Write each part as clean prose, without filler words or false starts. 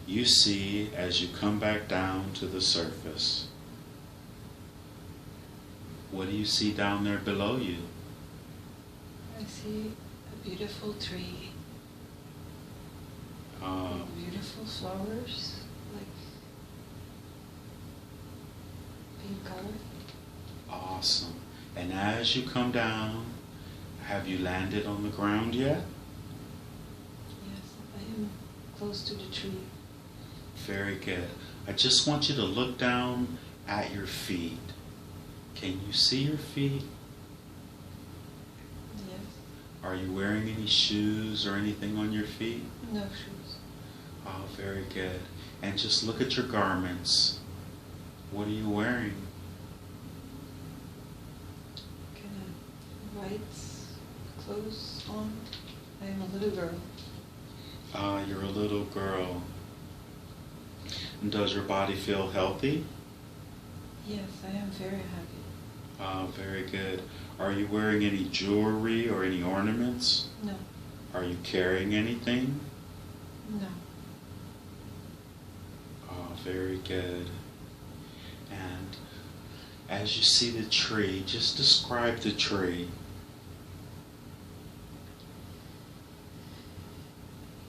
you see as you come back down to the surface? What do you see down there below you? I see a beautiful tree. Beautiful flowers, like pink color. Awesome. And as you come down, have you landed on the ground yet? Yes, I am close to the tree. Very good. I just want you to look down at your feet. Can you see your feet? Yes. Are you wearing any shoes or anything on your feet? No shoes. Oh, very good. And just look at your garments. What are you wearing? Kind of white clothes on. I am a little girl. Ah, you're a little girl. And does your body feel healthy? Yes, I am very happy. Ah, very good. Are you wearing any jewelry or any ornaments? No. Are you carrying anything? No. Oh, very good. And as you see the tree, just describe the tree.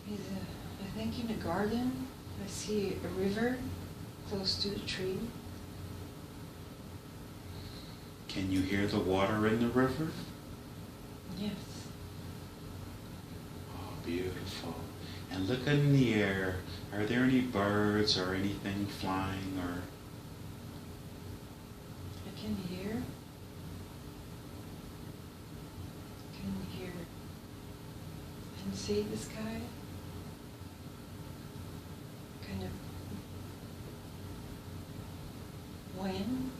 I think in a garden, I see a river close to the tree. Can you hear the water in the river? Yes. Oh, beautiful. And look in the air. Are there any birds or anything flying or? I can hear. And see the sky. Kind of wind.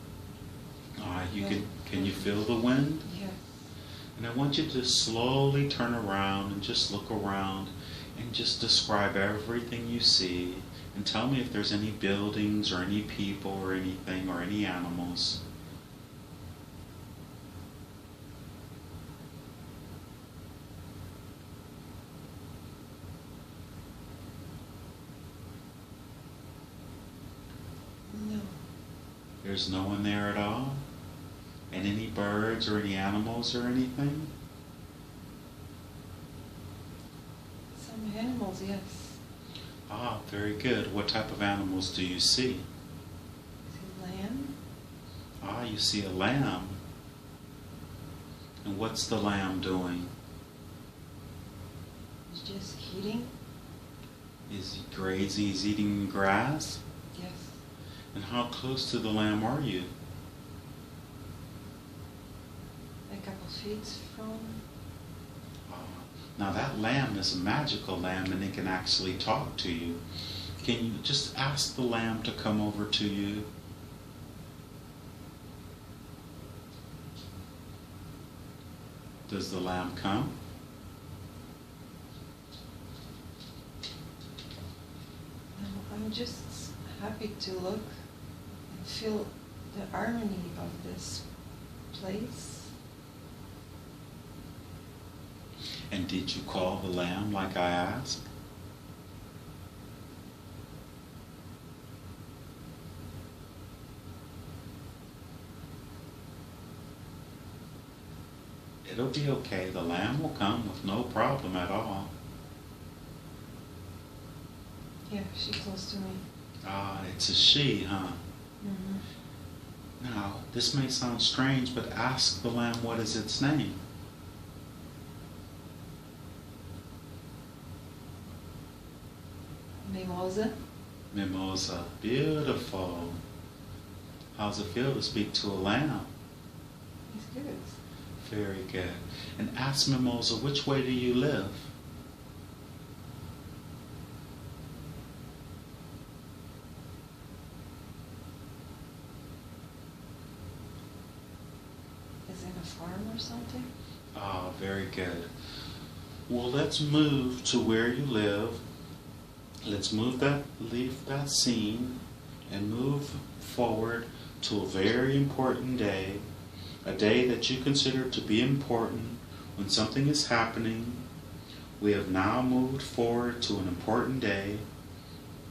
Can you feel the wind? Yes. And I want you to slowly turn around and just look around and just describe everything you see and tell me if there's any buildings or any people or anything or any animals. No. There's no one there at all? And any birds or any animals or anything? Some animals, yes. Ah, very good. What type of animals do you see? I see lamb. Ah, you see a lamb. And what's the lamb doing? It's just eating. Is he grazing? He's eating grass? Yes. And how close to the lamb are you? A couple feet from. Now that lamb is a magical lamb and it can actually talk to you. Can you just ask the lamb to come over to you? Does the lamb come? No, I'm just happy to look and feel the harmony of this place. And did you call the lamb like I asked? It'll be okay. The lamb will come with no problem at all. Yeah, she's close to me. Ah, it's a she, huh? Mm-hmm. Now, this may sound strange, but ask the lamb what is its name. Mimosa. Mimosa. Beautiful. How's it feel to speak to a lamb? It's good. Very good. And ask Mimosa, which way do you live? Is it a farm or something? Ah, very good. Well, let's move to where you live. Let's leave that scene and move forward to a very important day, a day that you consider to be important when something is happening. We have now moved forward to an important day.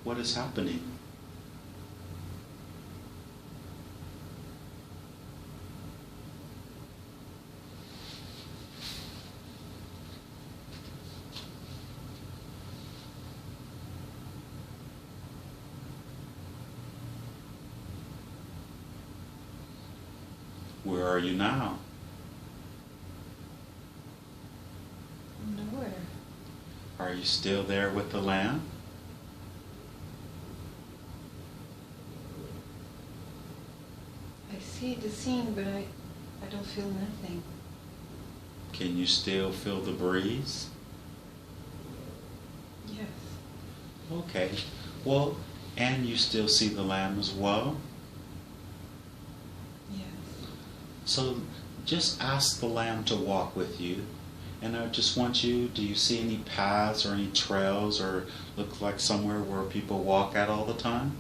What is happening? Where are you now? Nowhere. Are you still there with the lamb? I see the scene, but I don't feel nothing. Can you still feel the breeze? Yes. Okay. Well, and you still see the lamb as well? Yes. So just ask the lamb to walk with you. And I just want you, do you see any paths or any trails or look like somewhere where people walk at all the time?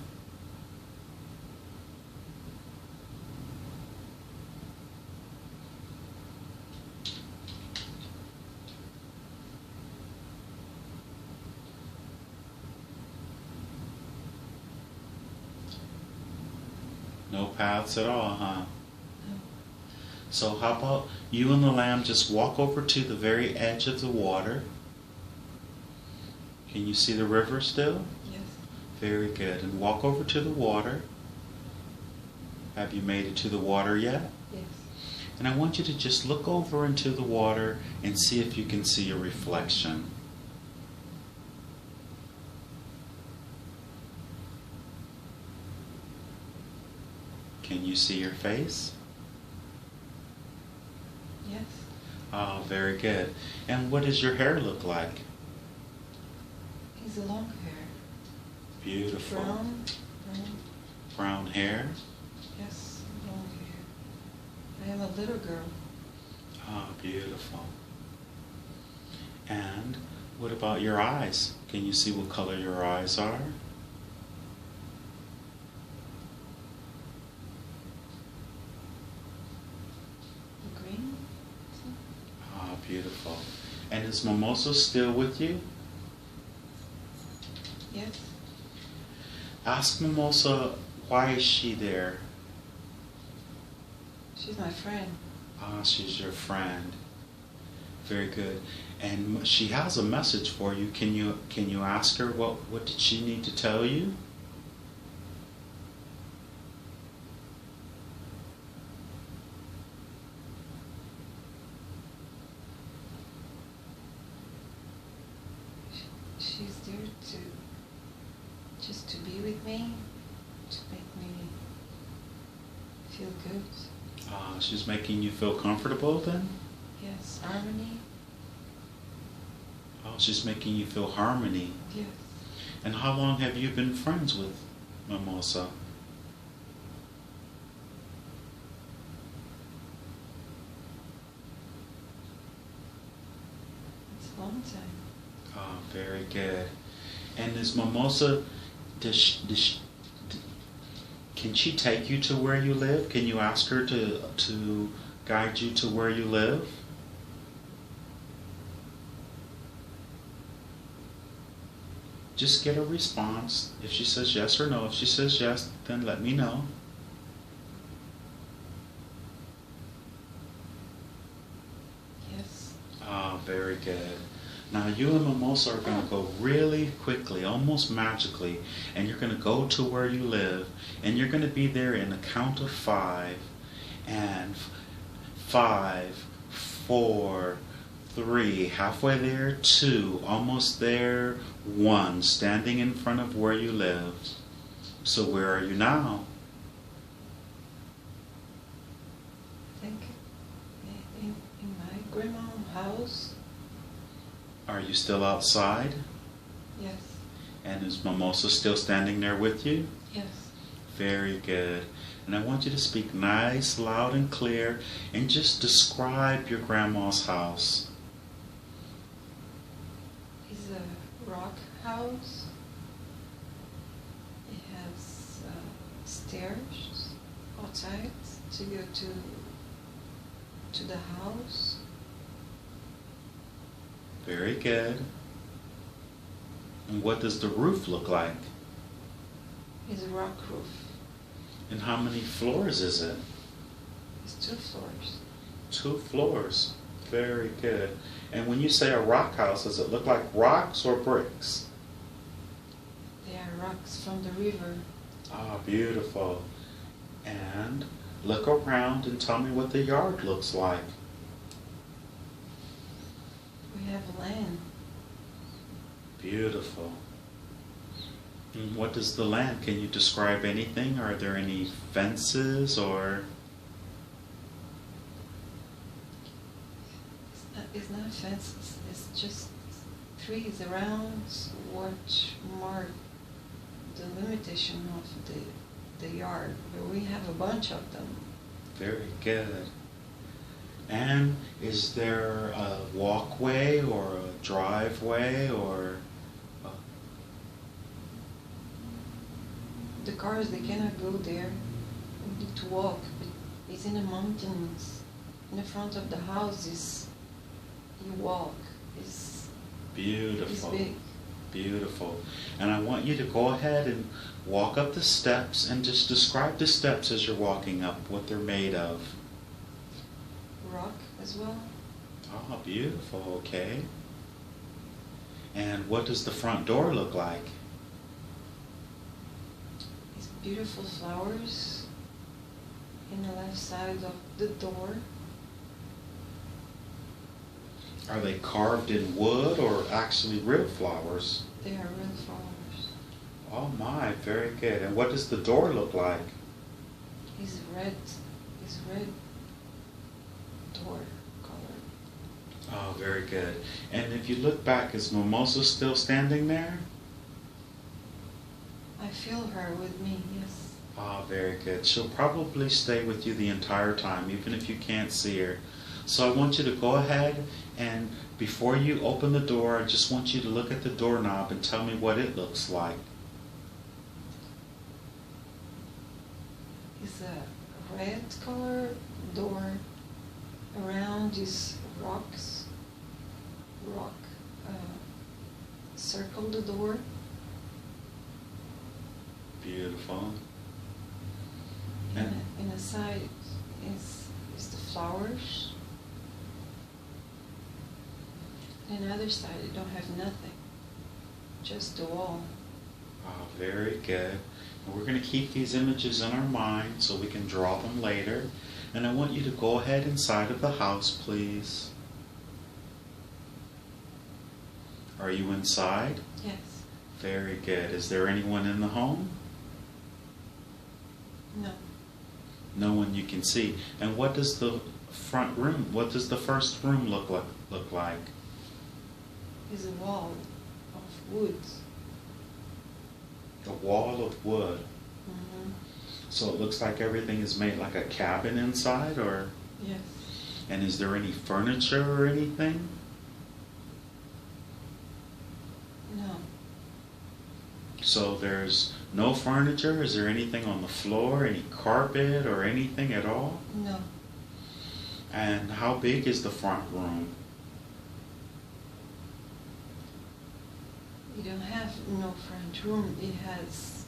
No paths at all, huh? No. So how about you and the lamb just walk over to the very edge of the water. Can you see the river still? Yes. Very good. And walk over to the water. Have you made it to the water yet? Yes. And I want you to just look over into the water and see if you can see a reflection. Can you see your face? Yes. Oh, very good. And what does your hair look like? It's a long hair. Beautiful. Brown. Brown hair? Yes, long hair. I am a little girl. Ah, beautiful. And what about your eyes? Can you see what color your eyes are? Green. Ah, beautiful. And is Mimosa still with you? Yes. Ask Mimosa, why is she there? She's my friend. Ah, she's your friend. Very good. And she has a message for you. Can you ask her what did she need to tell you? She's there just to be with me, to make me feel good. Ah, she's making you feel comfortable then? Yes, harmony. Oh, she's making you feel harmony. Yes. And how long have you been friends with Mimosa? It's a long time. Oh, very good. And is Mimosa, can she take you to where you live? Can you ask her to guide you to where you live? Just get a response. If she says yes or no. If she says yes, then let me know. Yes. Ah, very good. Now you and Mimosa are going to go really quickly, almost magically, and you're going to go to where you live, and you're going to be there in a count of 5, and 5, 4, 3, halfway there, 2, almost there, 1, standing in front of where you live. So where are you now? I think in my grandma's house. Are you still outside? Yes. And is Mimosa still standing there with you? Yes. Very good. And I want you to speak nice, loud, and clear, and just describe your grandma's house. It's a rock house. It has stairs outside to go to the house. Very good. And what does the roof look like? It's a rock roof. And how many floors is it? It's 2 floors. 2 floors. Very good. And when you say a rock house, does it look like rocks or bricks? They are rocks from the river. Ah, beautiful. And look around and tell me what the yard looks like. We have land. Beautiful. And what is the land? Can you describe anything? Are there any fences or? It's not fences. It's just trees around. Watch mark the limitation of the yard. But we have a bunch of them. Very good. And is there a walkway or a driveway or? The cars, they cannot go there. We need to walk. But it's in the mountains. In the front of the houses, you walk. It's Beautiful. big. Beautiful. And I want you to go ahead and walk up the steps and just describe the steps as you're walking up, what they're made of. Rock as well. Oh, beautiful. Okay. And what does the front door look like? It's beautiful flowers in the left side of the door. Are they carved in wood or actually real flowers? They are real flowers. Oh my, very good. And what does the door look like? It's red. It's red door color. Oh, very good. And if you look back, is Mimosa still standing there? I feel her with me, yes. Ah, very good. She'll probably stay with you the entire time, even if you can't see her. So I want you to go ahead and before you open the door, I just want you to look at the doorknob and tell me what it looks like. It's a red color door. Around is rocks. Rock. Circle the door. Beautiful. In the side is the flowers. And the other side, you don't have nothing. Just the wall. Oh, very good. And we're going to keep these images in our mind so we can draw them later. And I want you to go ahead inside of the house, please. Are you inside? Yes. Very good. Is there anyone in the home? No. No one you can see. And what does the front room, what does the first room look like? It's a wall of wood. A wall of wood. Mm-hmm. So it looks like everything is made like a cabin inside, or? Yes. And is there any furniture or anything? No. So there's no furniture? Is there anything on the floor, any carpet or anything at all? No. And how big is the front room? You don't have no front room. It has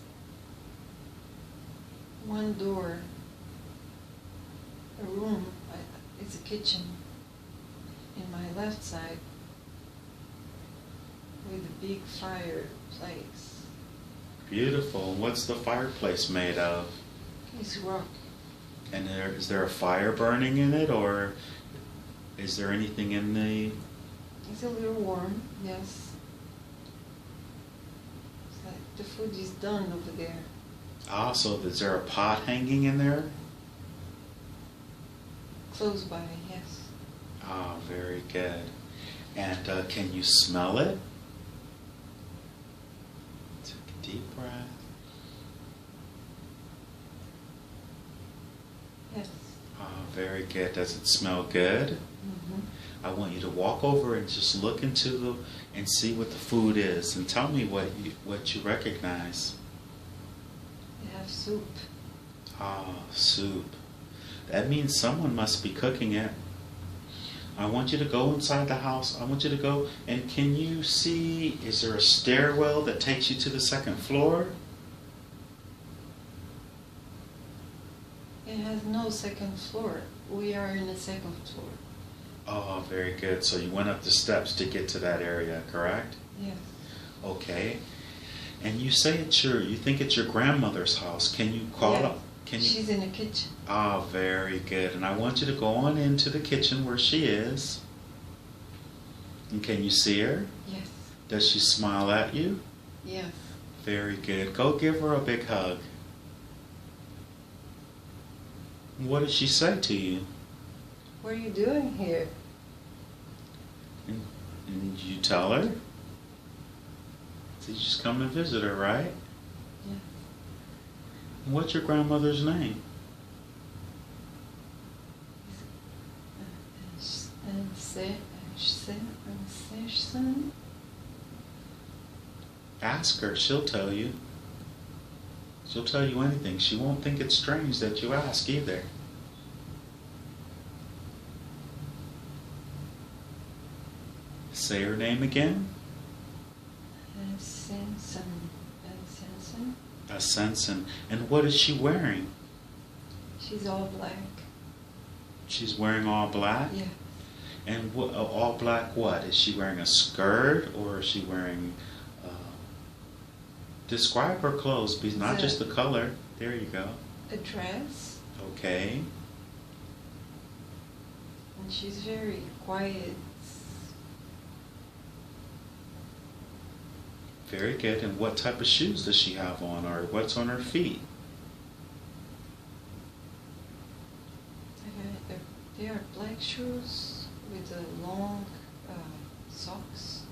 one door, a room. It's a kitchen in my left side with a big fireplace. Beautiful. What's the fireplace made of? It's rock. And is there a fire burning in it, or is there anything in the... It's a little warm, yes. It's like the food is done over there. Ah, so is there a pot hanging in there? Close by, yes. Ah, very good. And can you smell it? Take a deep breath. Yes. Ah, very good. Does it smell good? Mm-hmm. I want you to walk over and just look into and see what the food is, and tell me what you recognize. They have soup. Ah, soup. That means someone must be cooking it. I want you to go inside the house. I want you to go, and can you see, is there a stairwell that takes you to the second floor? has no second floor. We are in the second floor. Oh, very good. So you went up the steps to get to that area, correct? Yes. Okay. And you say you think it's your grandmother's house. Can you call Yeah. up? Can you? She's in the kitchen. Ah, very good. And I want you to go on into the kitchen where she is. And can you see her? Yes. Does she smile at you? Yes. Very good. Go give her a big hug. What did she say to you? What are you doing here? And you tell her? So you just come and visit her, right? Yeah. And what's your grandmother's name? Ask her. She'll tell you. She'll tell you anything. She won't think it's strange that you ask either. Say her name again. Ascension. And what is she wearing? She's all black. She's wearing all black? Yeah. And all black what? Is she wearing a skirt or is she wearing... describe her clothes, please, not just the color. There you go. A dress. Okay. And she's very quiet. Very good. And what type of shoes does she have on, or what's on her feet? They are black shoes with long socks.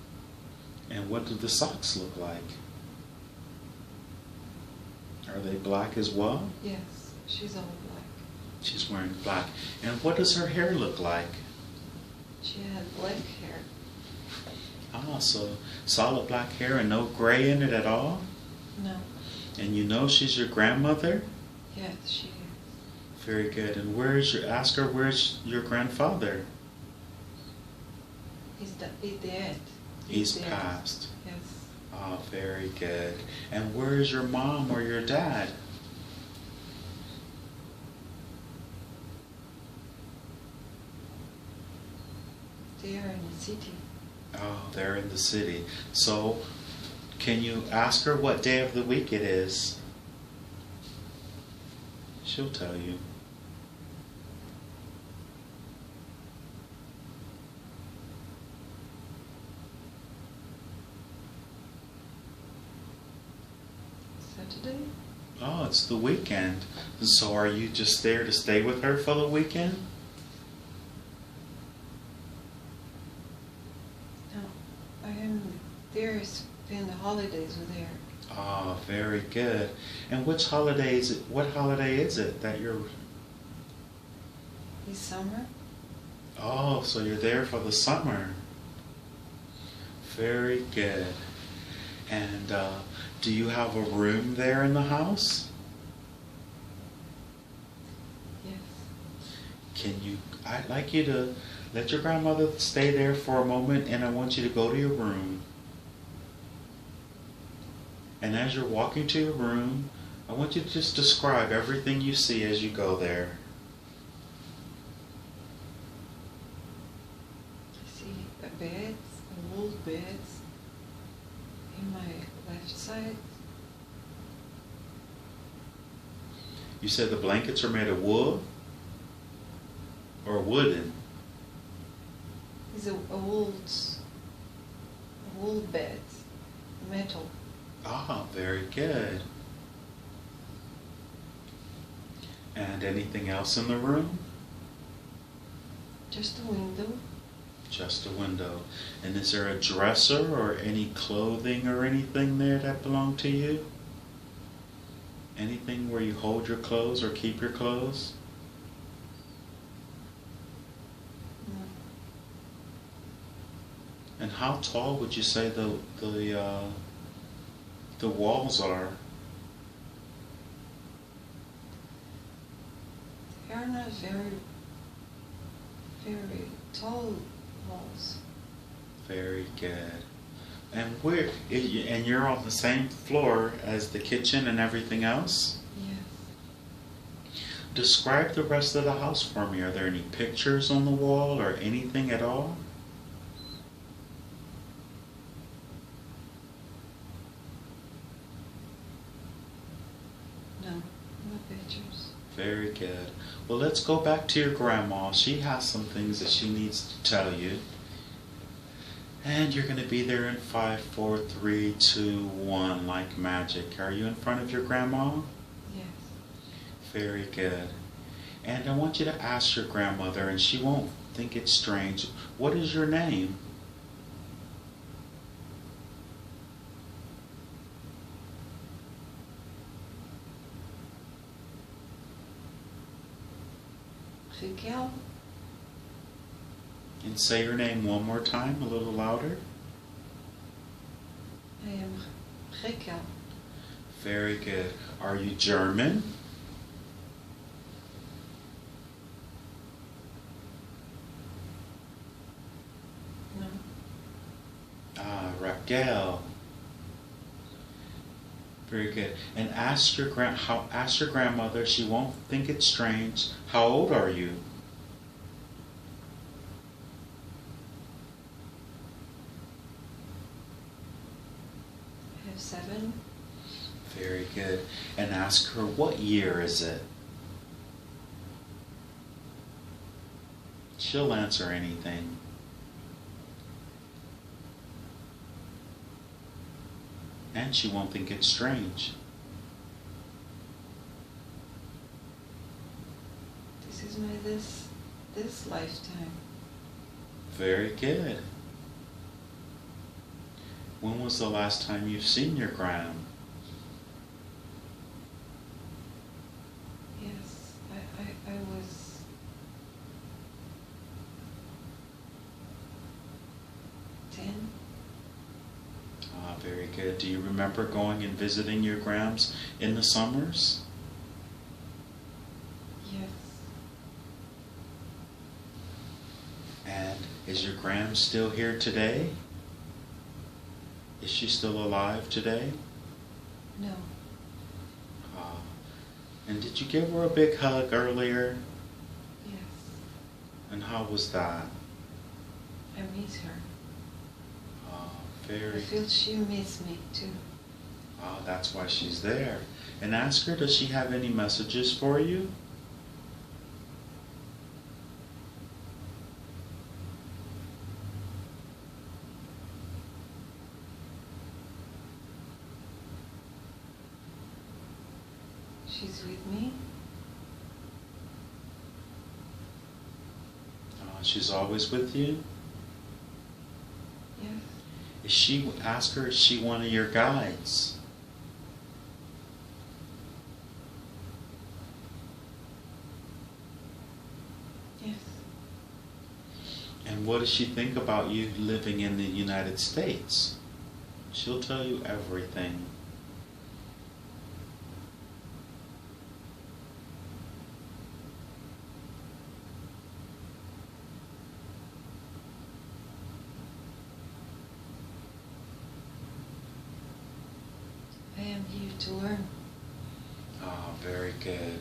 And what do the socks look like? Are they black as well? Yes, she's all black. She's wearing black. And what does her hair look like? She had black hair. Ah, so solid black hair and no gray in it at all? No. And you know she's your grandmother? Yes, she is. Very good. And ask her where's your grandfather? He's dead. He's dead. passed. Yes. Ah, very good. And where is your mom or your dad? They are in the city. Oh, they're in the city. So, can you ask her what day of the week it is? She'll tell you. Saturday? Oh, it's the weekend. So are you just there to stay with her for the weekend? No, I am there to spend the holidays with her. Ah, very good. And what holiday is it that you're... This summer? Oh, so you're there for the summer. Very good. And do you have a room there in the house? Yes. I'd like you to let your grandmother stay there for a moment, and I want you to go to your room. And as you're walking to your room, I want you to just describe everything you see as you go there. I see a bed, a wool bed in my left side. You said the blankets are made of wool or wooden? It's a wool bed, metal. Ah, very good. And anything else in the room? Just a window. Just a window. And is there a dresser or any clothing or anything there that belong to you? Anything where you hold your clothes or keep your clothes? No. And how tall would you say the walls are? They are not very tall walls. Very good. And and you're on the same floor as the kitchen and everything else? Yes. Describe the rest of the house for me. Are there any pictures on the wall or anything at all? No, no pictures. Very good. Well, let's go back to your grandma. She has some things that she needs to tell you. And you're going to be there in 5, 4, 3, 2, 1, like magic. Are you in front of your grandma? Yes. Very good. And I want you to ask your grandmother, and she won't think it's strange. What is your name? Raquel? And say your name one more time, a little louder. I am Raquel. Very good. Are you German? No. Ah, Raquel. Very good. And ask your grandmother. She won't think it's strange. How old are you? I have 7. Very good. And ask her, what year is it? She'll answer anything. And she won't think it's strange. This is my this lifetime. Very good. When was the last time you've seen your gram? Yes, I was 10. Ah, very good. Do you remember going and visiting your grams in the summers? Yes. And is your gram still here today? Is she still alive today? No. Ah. And did you give her a big hug earlier? Yes. And how was that? I miss her. Ah, I very. feel she miss me too. Ah, that's why she's there. And ask her, does she have any messages for you? She's with me. She's always with you? Yes. Ask her, is she one of your guides? Yes. And what does she think about you living in the United States? She'll tell you everything. I am here to learn. Ah, very good.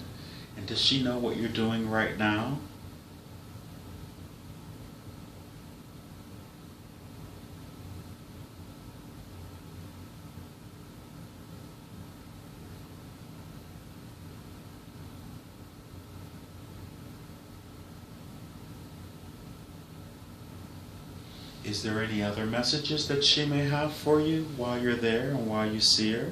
And does she know what you're doing right now? Is there any other messages that she may have for you while you're there and while you see her?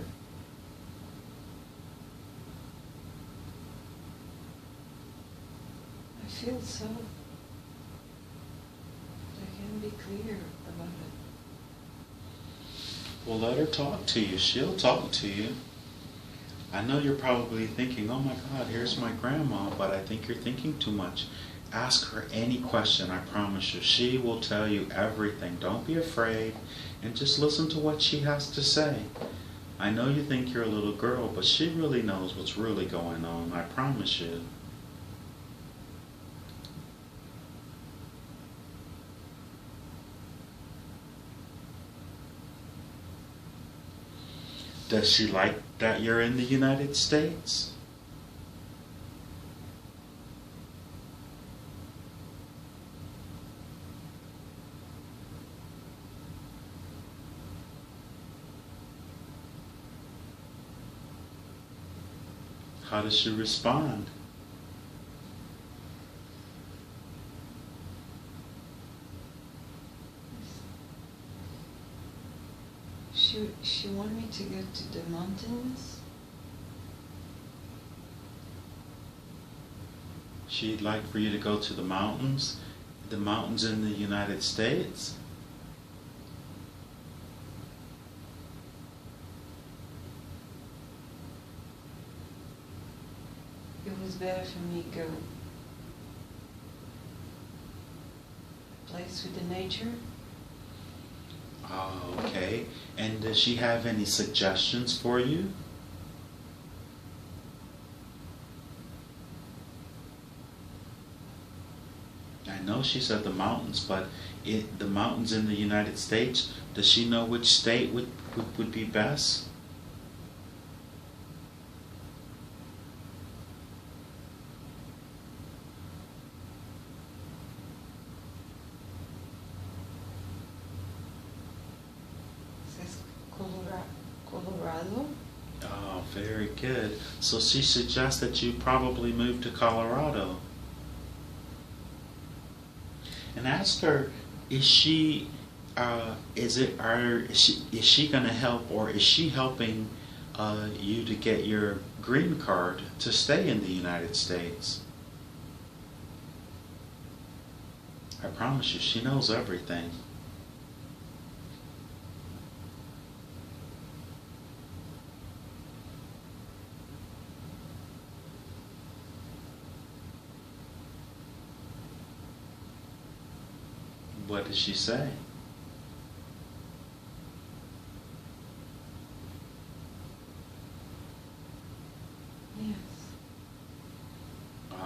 I feel so. I can be clear about it. Well, let her talk to you. She'll talk to you. I know you're probably thinking, oh my God, here's my grandma, but I think you're thinking too much. Ask her any question, I promise you. She will tell you everything. Don't be afraid, and just listen to what she has to say. I know you think you're a little girl, but she really knows what's really going on, I promise you. Does she like that you're in the United States? How does she respond? She wanted me to go to the mountains. She'd like for you to go to the mountains in the United States. It was better for me to go a place with the nature. Oh, okay. And does she have any suggestions for you? I know she said the mountains, but the mountains in the United States, does she know which state would be best? It says Colorado. Oh, very good. So she suggests that you probably move to Colorado. And ask her, is she going to help, or is she helping you to get your green card to stay in the United States? I promise you, she knows everything. What does she say? Yes.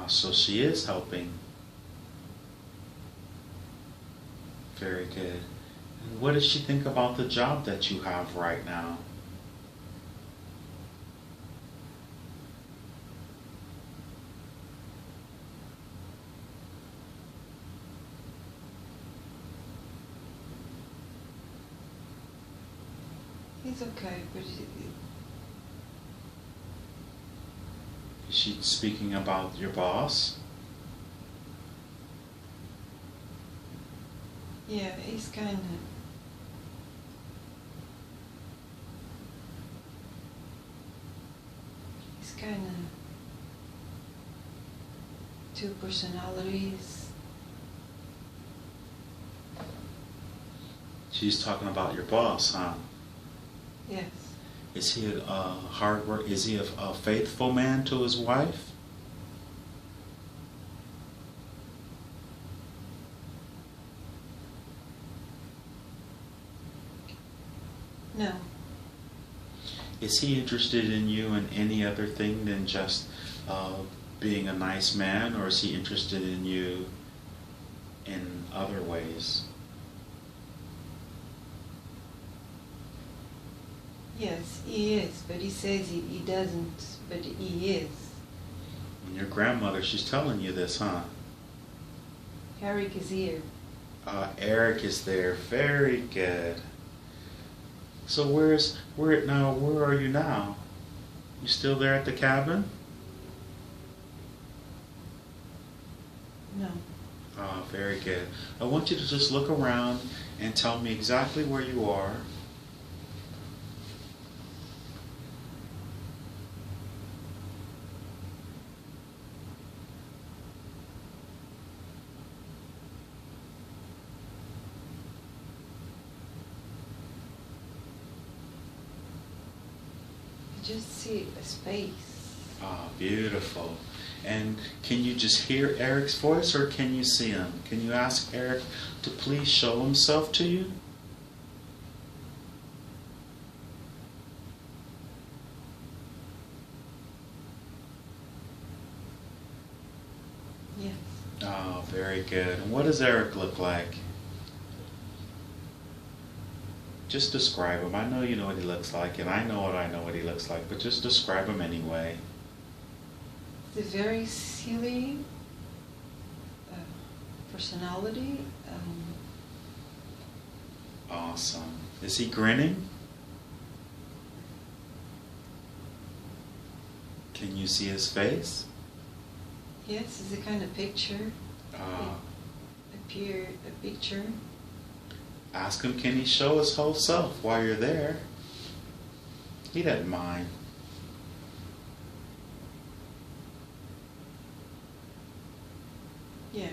So she is helping. Very good. And what does she think about the job that you have right now? It's okay, but Is she speaking about your boss? yeah, he's kind of. He's kind of two personalities. She's talking about your boss, huh? Yes. Is he a hard work? Is he a faithful man to his wife? No. Is he interested in you in any other thing than just being a nice man, or is he interested in you in other ways? Yes, he is, but he says he doesn't, but he is. And your grandmother, she's telling you this, huh? Eric is here. Eric is there. Very good. So where are you now? You still there at the cabin? No. Very good. I want you to just look around and tell me exactly where you are. Just see a space. Beautiful. And can you just hear Eric's voice, or can you see him? Can you ask Eric to please show himself to you? Yes. Oh, very good. And what does Eric look like? Just describe him. I know you know what he looks like, and I know what he looks like, but just describe him anyway. It's a very silly personality. Awesome. Is he grinning? Can you see his face? Yes, it's a kind of picture. Ah. A picture. Ask him, can he show his whole self while you're there? He doesn't mind. Yes.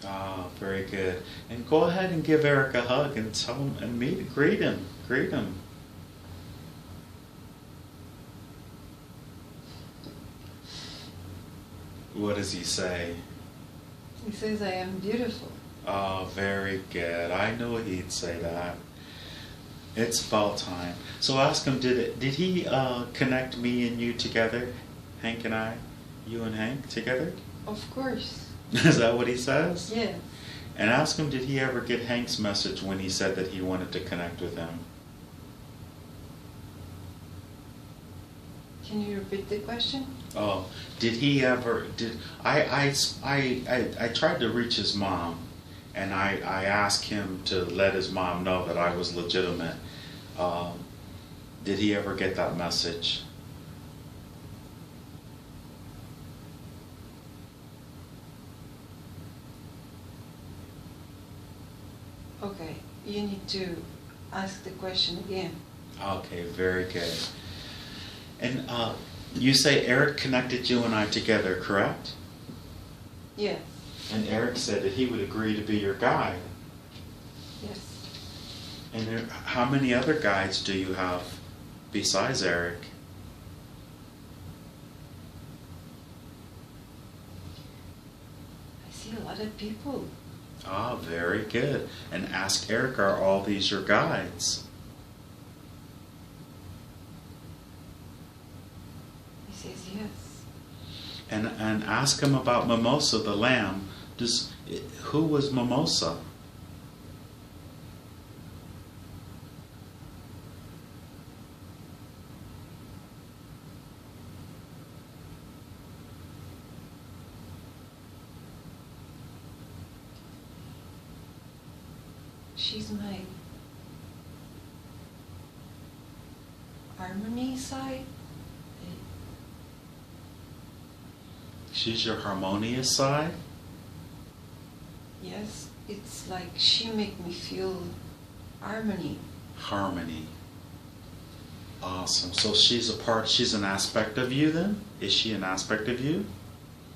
Ah, very good. And go ahead and give Eric a hug and tell him and greet him. Greet him. What does he say? He says, I am beautiful. Oh, very good. I knew he'd say that. It's about time. So ask him, did he connect me and you together? Hank and I? You and Hank together? Of course. Is that what he says? Yes. And ask him, did he ever get Hank's message when he said that he wanted to connect with him? Can you repeat the question? Oh, did he ever, I tried to reach his mom, and I asked him to let his mom know that I was legitimate. Did he ever get that message? Okay, you need to ask the question again. Okay, very good. And you say Eric connected you and I together, correct? Yes. And Eric said that he would agree to be your guide. Yes. And how many other guides do you have besides Eric? I see a lot of people. Ah, very good. And ask Eric, are all these your guides? He says yes. And ask him about Mimosa, the lamb. Who was Mimosa? She's my harmony side. She's your harmonious side? Yes, it's like she make me feel harmony. Harmony. Awesome. So she's an aspect of you then? Is she an aspect of you?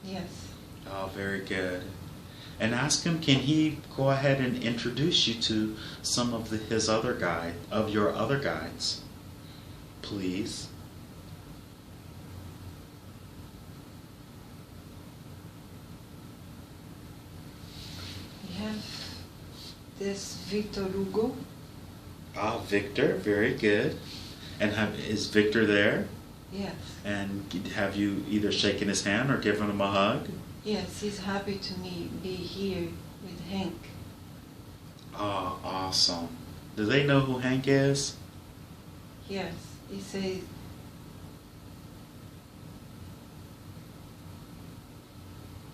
Yes. Oh, very good. And ask him, can he go ahead and introduce you to some of your other guides? Please. We have this Victor Hugo. Ah, Victor, very good. And is Victor there? Yes. And have you either shaken his hand or given him a hug? Yes, he's happy to be here with Hank. Oh, awesome. Do they know who Hank is? Yes, he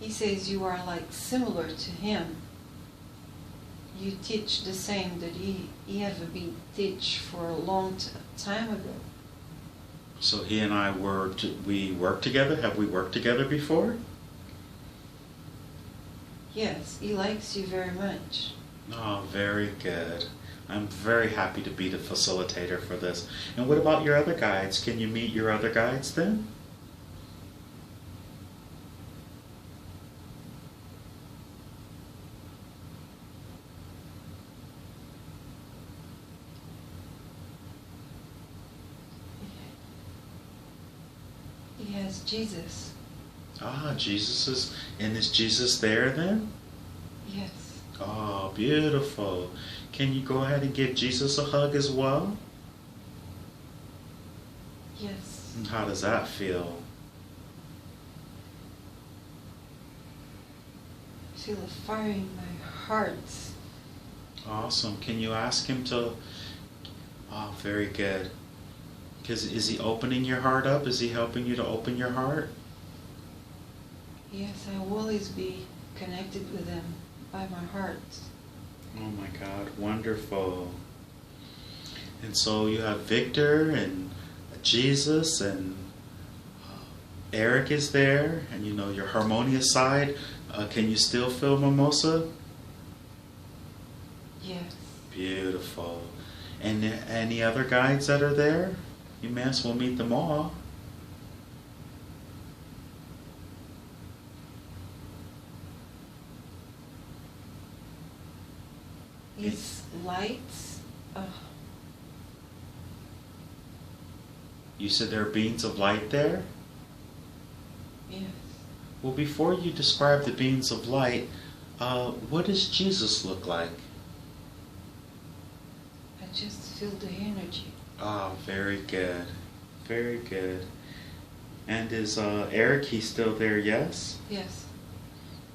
says you are like similar to him. You teach the same that he have been teach for a long time ago. So he and I we work together? Have we worked together before? Yes, he likes you very much. Oh, very good. I'm very happy to be the facilitator for this. And what about your other guides? Can you meet your other guides then? He has Jesus. Ah, is Jesus there then? Yes. Oh, beautiful. Can you go ahead and give Jesus a hug as well? Yes. And how does that feel? I feel a fire in my heart. Awesome. Can you ask him to... Oh, very good. Is he opening your heart up? Is he helping you to open your heart? Yes, I will always be connected with him by my heart. Oh my God, wonderful. And so you have Victor and Jesus and Eric is there, and you know your harmonious side. Can you still feel mimosa? Yes. Beautiful. And any other guides that are there? You may as well meet them all. His lights. You said there are beings of light there? Yes. Well, before you describe the beings of light, what does Jesus look like? I just feel the energy. Ah, very good. Very good. And is Eric, he's still there, yes? Yes.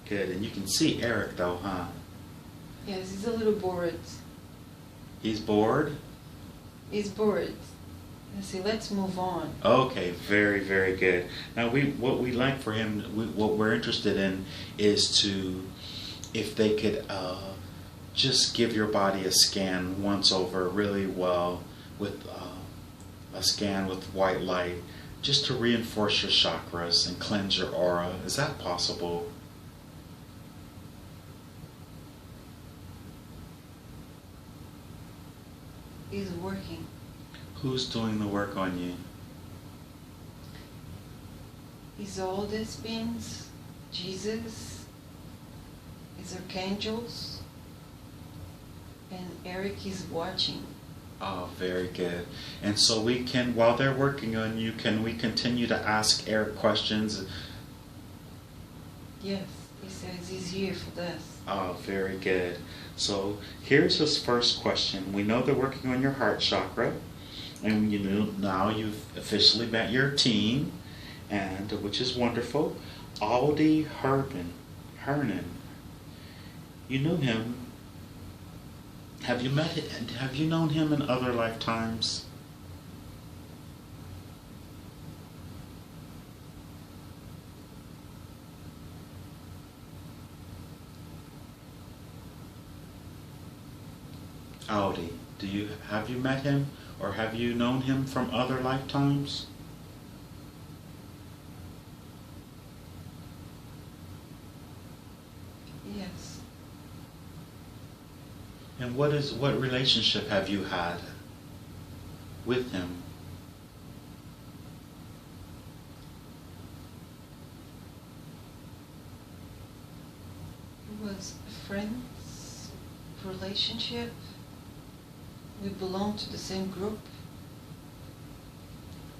Good. And you can see Eric though, huh? Yes, he's a little bored. He's bored? He's bored. I say, let's move on. Okay, very, very good. Now, what we like for him, what we're interested in is to, if they could just give your body a scan once over really well with a scan with white light, just to reinforce your chakras and cleanse your aura. Is that possible? He's working. Who's doing the work on you? His oldest beings, Jesus, his archangels, and Eric is watching. Oh, very good. And so we can, while they're working on you, can we continue to ask Eric questions? Yes, he says he's here for this. Oh, very good. So here's his first question. We know they're working on your heart chakra, and you know now you've officially met your team, and which is wonderful. Aldi Hernan. You knew him. Have you met him? Have you known him in other lifetimes? Audi, have you met him or have you known him from other lifetimes? Yes. And what relationship have you had with him? It was a friend's relationship. We belong to the same group.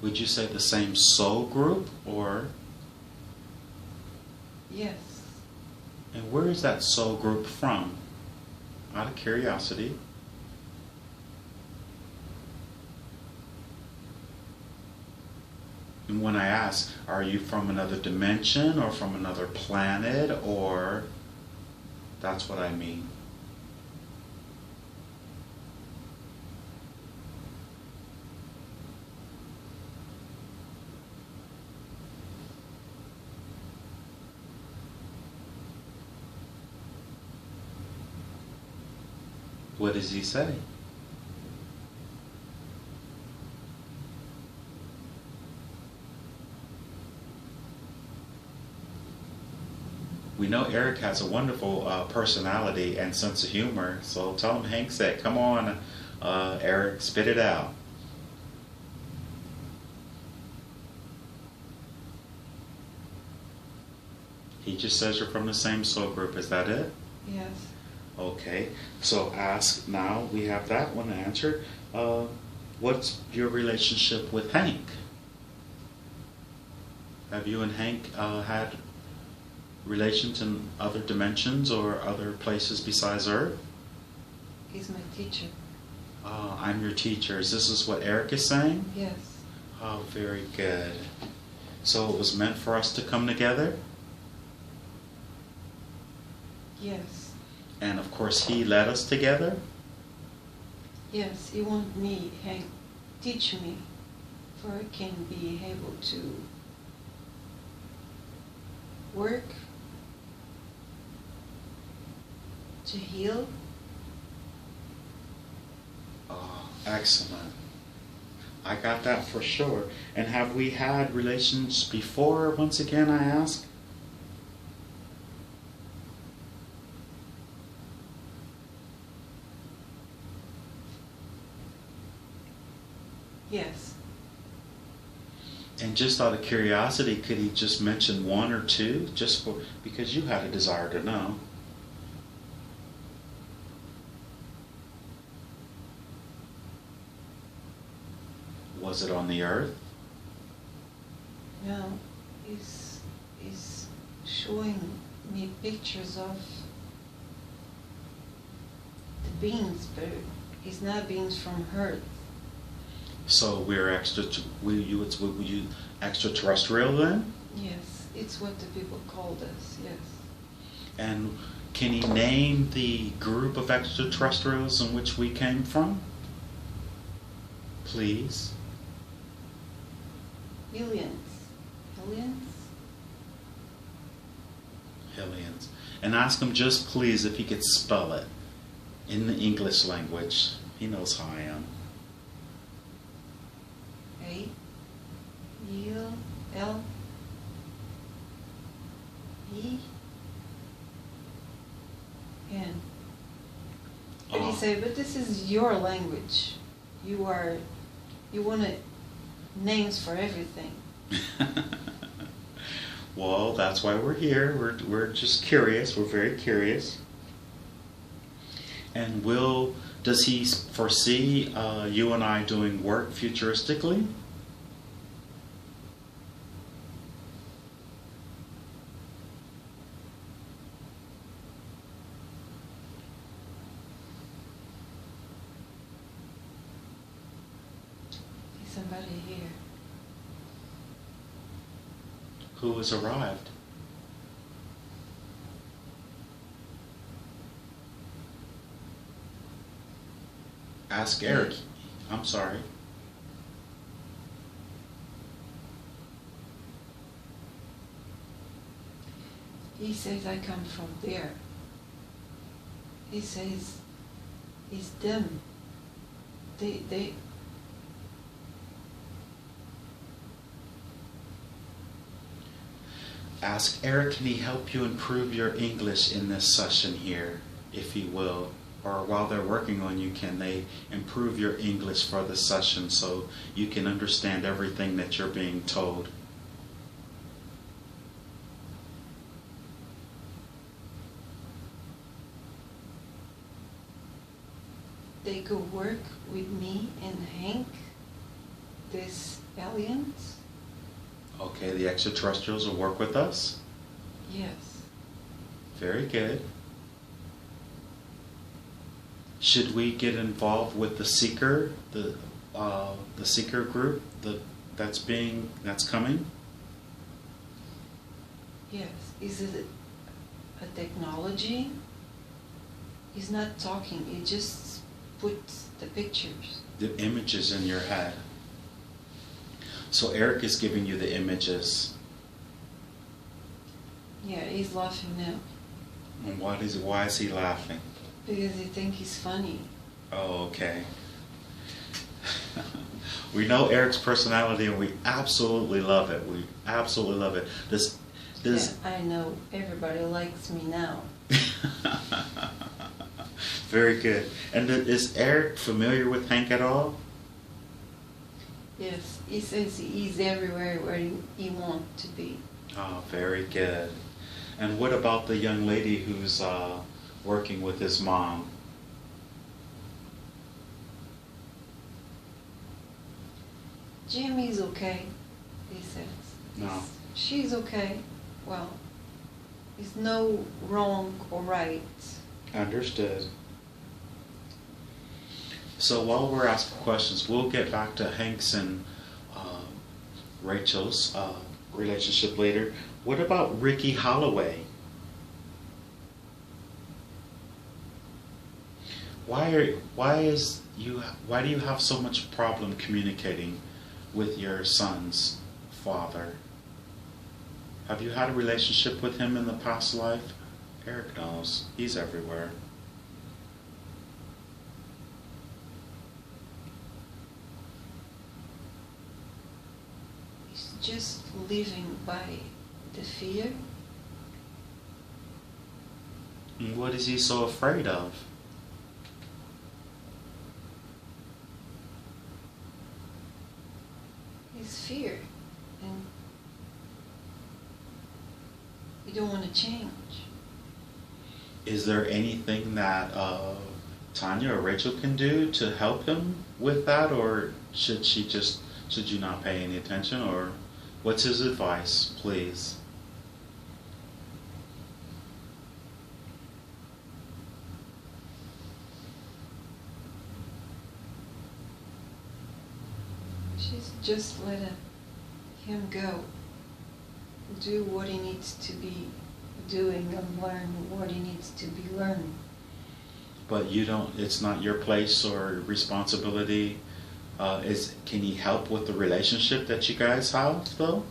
Would you say the same soul group or? Yes. And where is that soul group from? Out of curiosity. And when I ask, are you from another dimension or from another planet or? That's what I mean. What does he say? We know Eric has a wonderful personality and sense of humor, so tell him Hank said, come on, Eric, spit it out. He just says you're from the same soul group, is that it? Yes. Okay, so ask now, we have that one answered. What's your relationship with Hank? Have you and Hank had relations in other dimensions or other places besides Earth? He's my teacher. I'm your teacher. Is this what Eric is saying? Yes. Oh, very good. So it was meant for us to come together? Yes. And of course he led us together? Yes, he wants me, Hank, teach me, for I can be able to work, to heal. Oh, excellent. I got that for sure. And have we had relations before, once again, I ask? Yes. And just out of curiosity, could he just mention one or two, just for, because you had a desire to know? Was it on the earth? No, he's showing me pictures of the beings, but it's not beings from Earth. So we're were you extraterrestrial then? Yes, it's what the people called us, yes. And can he name the group of extraterrestrials in which we came from? Please. Aliens. Aliens? Aliens. And ask him just please if he could spell it in the English language. He knows how I am. A U L E N. But he say, but this is your language. You wanted names for everything. Well, that's why we're here. We're just curious. We're very curious. And does he foresee you and I doing work futuristically? There's somebody here. Who has arrived? Ask Eric. I'm sorry. He says I come from there. He says it's them. They Ask Eric, can he help you improve your English in this session here, if he will? Or while they're working on you, can they improve your English for the session so you can understand everything that you're being told? they go work with me and Hank, these aliens? Okay, the extraterrestrials will work with us? Yes. Very good. Should we get involved with the seeker, the seeker group that's coming? Yes. Is it a technology? He's not talking. He just puts the pictures. The images in your head. So Eric is giving you the images. Yeah, he's laughing now. And why is he laughing? Because he thinks he's funny. Oh, okay. We know Eric's personality and we absolutely love it. We absolutely love it. This Yeah, I know. Everybody likes me now. Very good. And is Eric familiar with Hank at all? Yes, he says he's everywhere where he wants to be. Oh, very good. And what about the young lady who's working with his mom? Jimmy's okay, he says. No. She's okay. Well, there's no wrong or right. Understood. So while we're asking questions, we'll get back to Hank's and Rachel's relationship later. What about Ricky Holloway? Why do you have so much problem communicating with your son's father? Have you had a relationship with him in the past life? Eric knows. He's everywhere. just living by the fear. And what is he so afraid of? His fear, and you don't want to change. Is there anything that Tanya or Rachel can do to help him with that, or should you not pay any attention, or what's his advice, please? She's just let him go, do what he needs to be doing and learn what he needs to be learning. But it's not your place or responsibility. Can he help with the relationship that you guys have, though?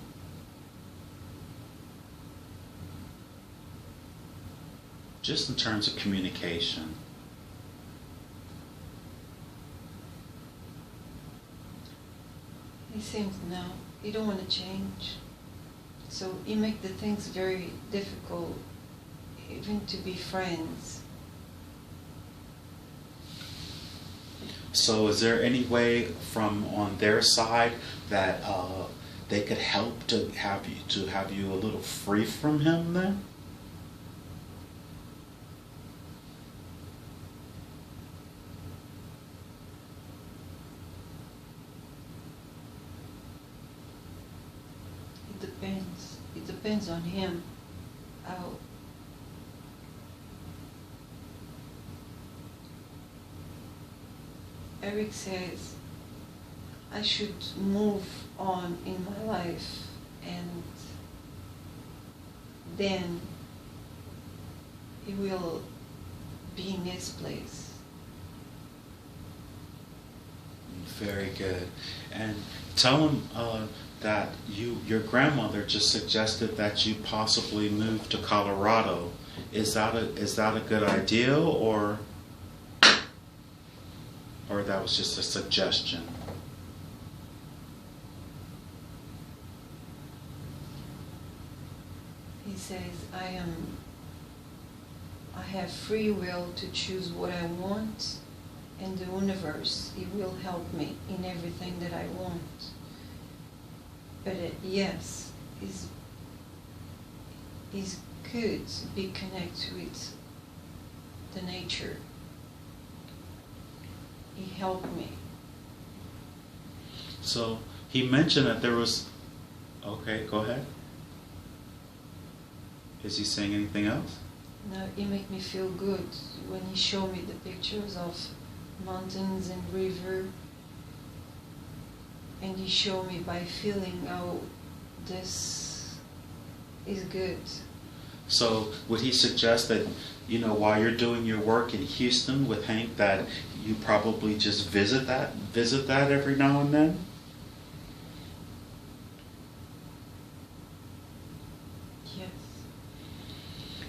Just in terms of communication. He seems no, he don't want to change. So he make the things very difficult, even to be friends. So is there any way from on their side that they could help to have you a little free from him then? It depends. It depends on him. How Eric says I should move on in my life, and then he will be in his place. Very good. And tell him that your grandmother just suggested that you possibly move to Colorado. Is that a good idea, or that was just a suggestion? He says I have free will to choose what I want, and the universe, it will help me in everything that I want. But yes, it's good to be connected with the nature. He helped me. So he mentioned that there was... Okay, go ahead. Is he saying anything else? No, it made me feel good when he showed me the pictures of mountains and river, and he showed me by feeling how this is good. So would he suggest that, while you're doing your work in Houston with Hank, that you probably just visit that every now and then? Yes.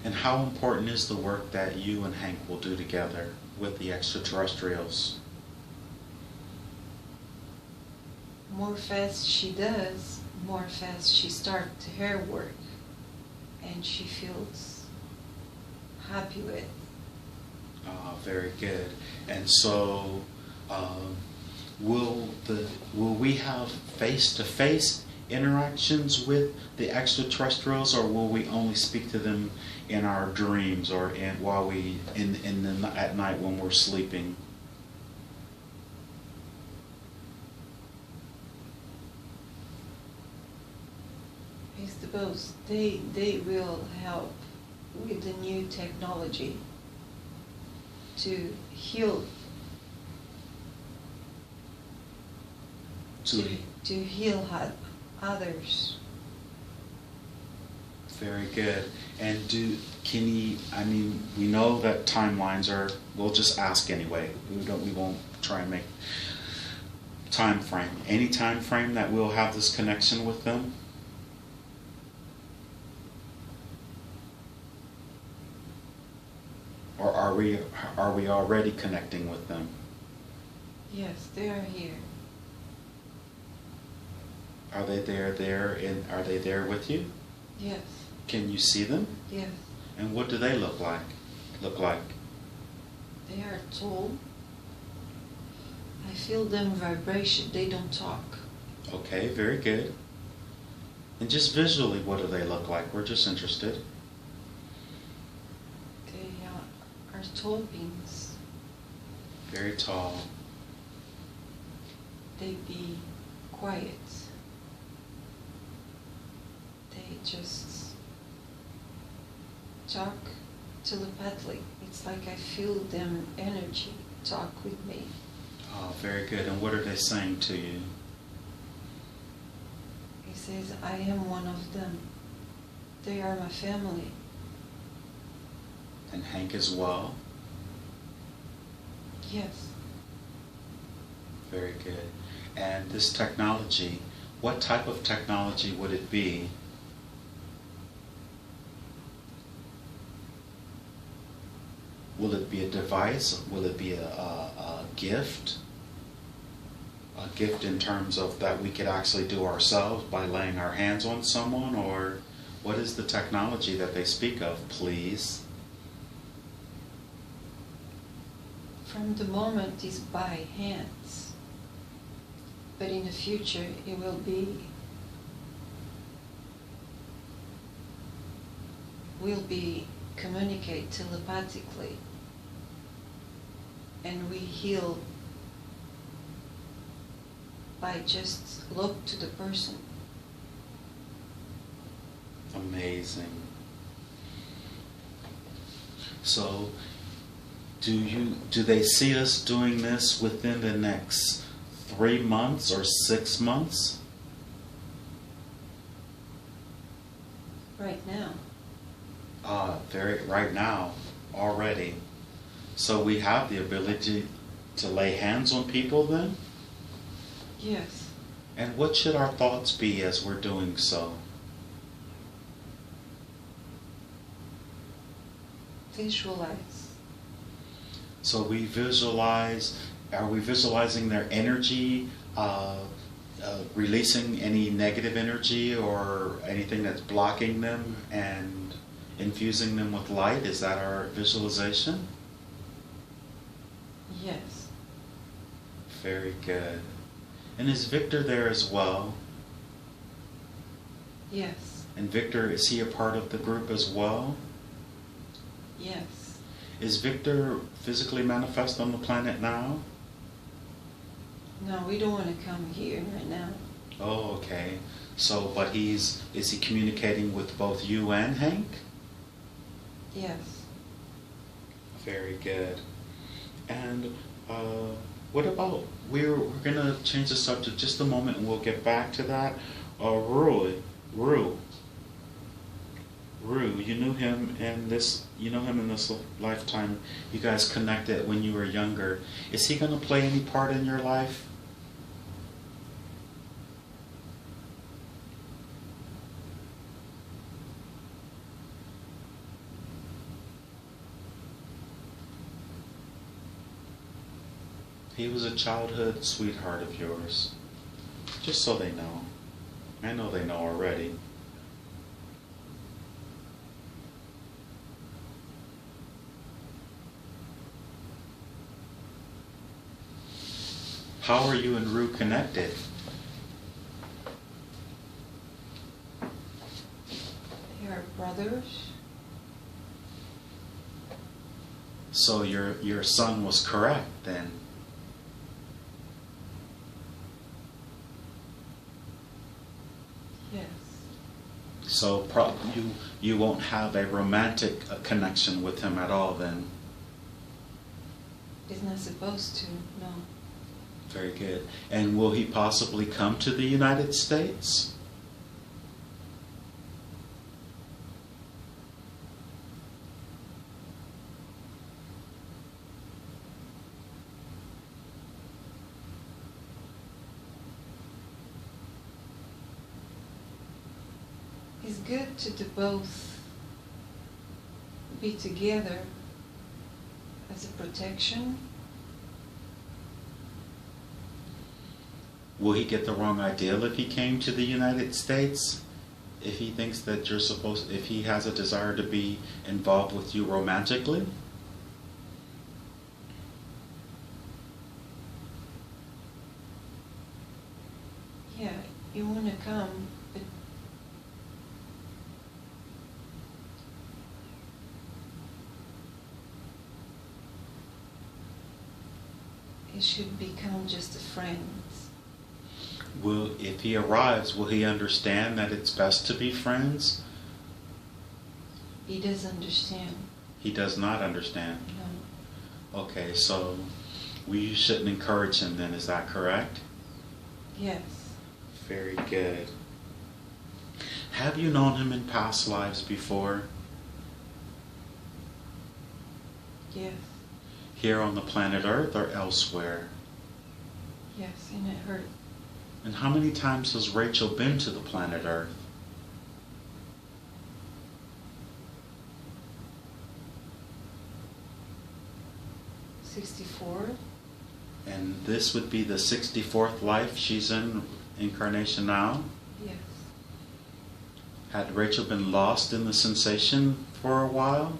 And how important is the work that you and Hank will do together with the extraterrestrials? More fast she does, more fast she starts her work, and she feels happy with. Very good. And so, will we have face-to-face interactions with the extraterrestrials, or will we only speak to them in our dreams, or at night when we're sleeping? I suppose they will help with the new technology to heal others. Very good. And we know that timelines are, we'll just ask anyway. We won't try and make time frame. Any time frame that we'll have this connection with them? Or are we already connecting with them? Yes, they are here. Are they there, and are they there with you? Yes. Can you see them? Yes. And what do they look like? They are tall. I feel them vibration. They don't talk. Okay, very good. And just visually, what do they look like? We're just interested. They are tall beings. Very tall. They be quiet. They just talk telepathically. It's like I feel them energy talk with me. Oh, very good. And what are they saying to you? He says, I am one of them. They are my family. And Hank as well? Yes. Very good. And this technology, what type of technology would it be? Will it be a device? Will it be a gift? A gift in terms of that we could actually do ourselves by laying our hands on someone? Or what is the technology that they speak of, please? From the moment is by hands. But in the future it will be communicate telepathically, and we heal by just look to the person. Amazing. So do they see us doing this within the next 3 months or 6 months? Right now. Right now, already. So we have the ability to lay hands on people then? Yes. And what should our thoughts be as we're doing so? Visualize. So we visualize, are we visualizing their energy, releasing any negative energy or anything that's blocking them and infusing them with light? Is that our visualization? Yes. Very good. And is Victor there as well? Yes. And Victor, is he a part of the group as well? Yes. Is Victor physically manifest on the planet now? No, we don't want to come here right now. Oh, okay. So, but is he communicating with both you and Hank? Yes. Very good. And what about, we're going to change the subject just a moment and we'll get back to that. Rue, you knew him in this lifetime. You guys connected when you were younger. Is he going to play any part in your life? He was a childhood sweetheart of yours. Just so they know. I know they know already. How are you and Rue connected? They are brothers. So your son was correct then. Yes. So you won't have a romantic connection with him at all then. It's not supposed to, no. Very good. And will he possibly come to the United States? It's good to both be together as a protection. Will he get the wrong idea if he came to the United States? If he thinks that if he has a desire to be involved with you romantically? Yeah, you want to come, but it should become just a friends. If he arrives, will he understand that it's best to be friends? He does understand. He does not understand. No. Okay, so we shouldn't encourage him then, is that correct? Yes. Very good. Have you known him in past lives before? Yes. Here on the planet Earth or elsewhere? Yes, and it hurt. And how many times has Rachel been to the planet Earth? $64. And this would be the 64th life she's in incarnation now? Yes. Had Rachel been lost in the sensation for a while?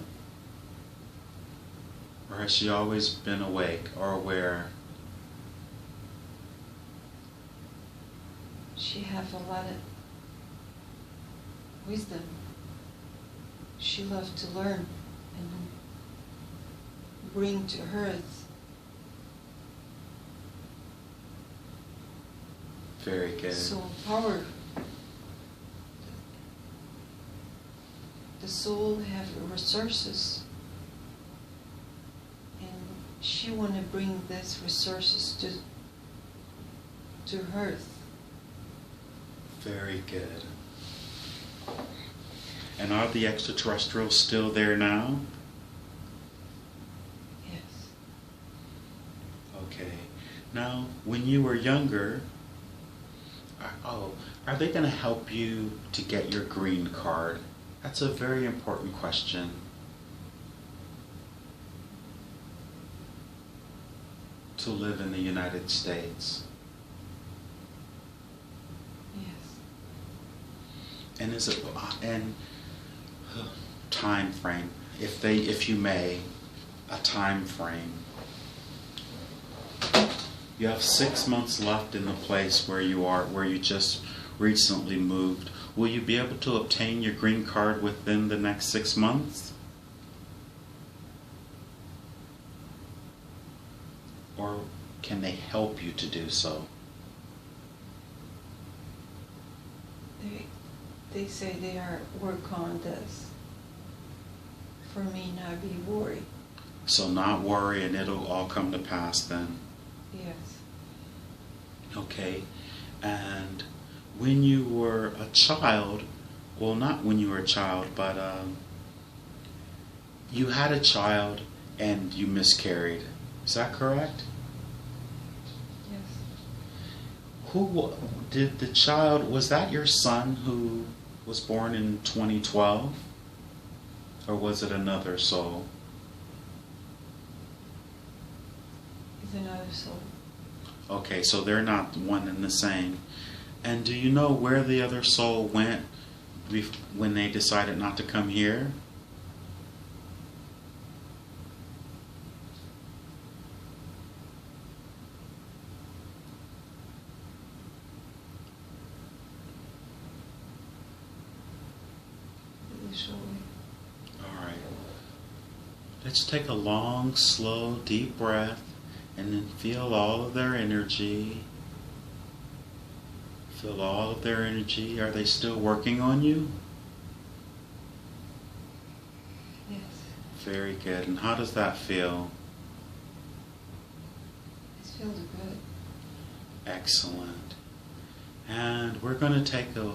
Or has she always been awake or aware? She have a lot of wisdom. She loved to learn and bring to earth. Very good. Soul power. The soul have resources, and she want to bring these resources to earth. Very good. And are the extraterrestrials still there now? Yes. Okay. Now, when you were younger, are they going to help you to get your green card? That's a very important question. To live in the United States. Yes. And is it time frame? If you may, a time frame. You have 6 months left in the place where you are, where you just recently moved. Will you be able to obtain your green card within the next 6 months? Or can they help you to do so? They say they are work on this. For me, not be worried. So not worry and it'll all come to pass then. Yes. Okay. And when you were a child, well, not when you were a child, but you had a child and you miscarried. Is that correct? Yes. Who did the child, was that your son who was born in 2012? Or was it another soul? It's another soul. Okay, so they're not one and the same. And do you know where the other soul went when they decided not to come here? All right. Let's take a long, slow, deep breath and then feel all of their energy. Feel all of their energy. Are they still working on you? Yes. Very good. And how does that feel? It feels good. Excellent. And we're going to take a